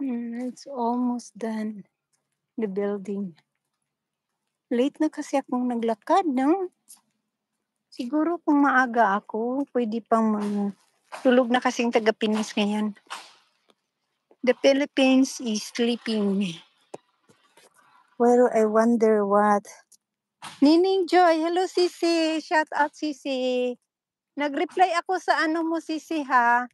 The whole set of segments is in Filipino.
It's almost done, the building. Late na kasi akong naglakad, no? Siguro kung maaga ako, pwede pang tulog na kasing taga-Pinis ngayon. The Philippines is sleeping. Well, I wonder what. Nining Joy, hello Sisi. Shout out Sisi. Nag-reply ako sa ano mo Sisi ha.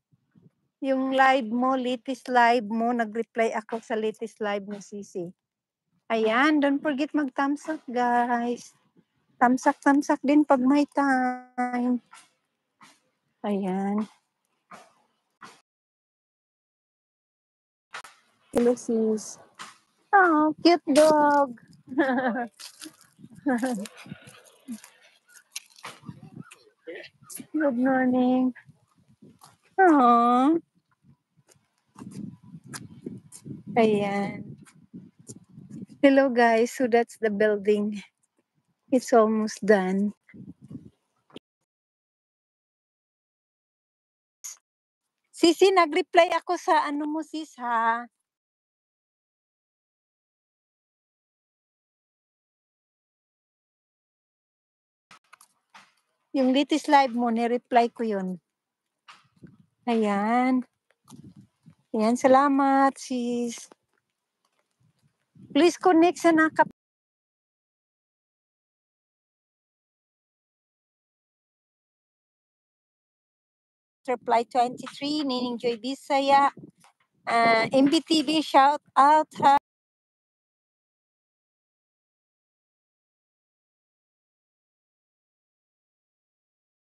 Yung live mo, latest live mo, nag-reply ako sa latest live mo Sisi. Ayan, don't forget mag-thumbs up guys. Thumbs up din pag may time. Ayan. Hello sis. Oh, cute dog. Good morning. Aww. Ayan. Hello guys. So that's the building. It's almost done. Sisi, nag-reply ako sa ano mo sis ha. Yung latest live mo, ni-reply ko yun. Ayan. Ayan, salamat sis. Please connect sa Reply 23, Nining Joy Bisaya. MBTV, shout out ha.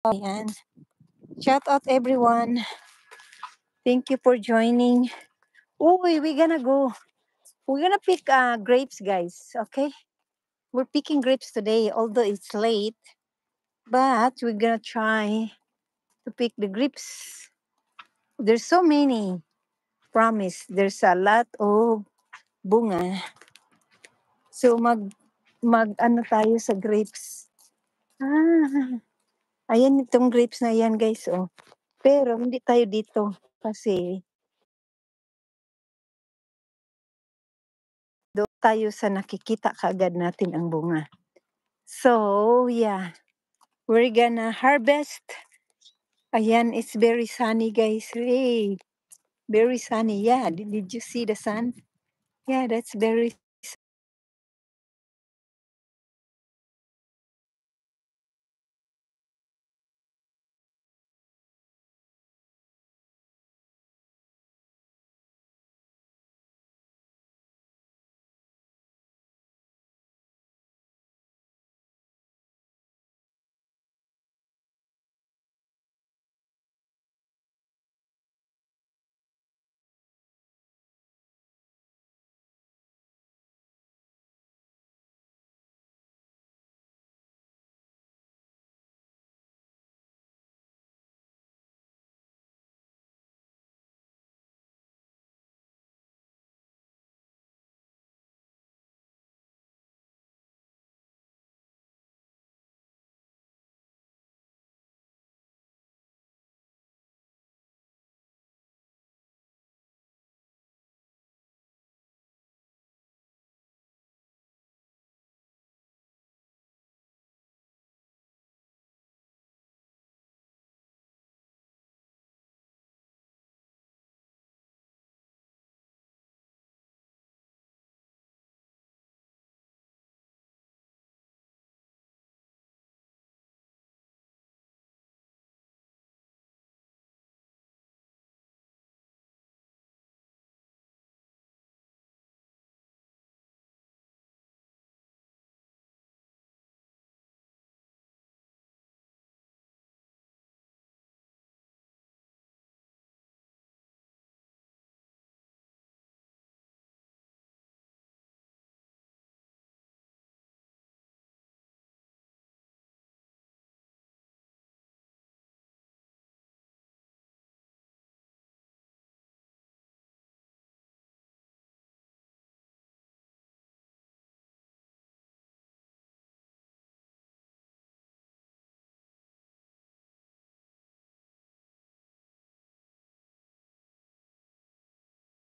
Ayan. Shout out everyone. Thank you for joining. Uy, we're gonna go. We're gonna pick grapes, guys. Okay? We're picking grapes today, although it's late. But we're gonna try to pick the grapes. There's so many. Promise. There's a lot of bunga. So mag ano tayo sa grapes. Ayan itong grapes na yan, guys. Oh. Pero hindi tayo dito kasi doon tayo sa nakikita kaagad natin ang bunga. So, yeah. We're gonna harvest. Ayan, it's very sunny, guys. Hey, very sunny. Yeah, did you see the sun? Yeah, that's very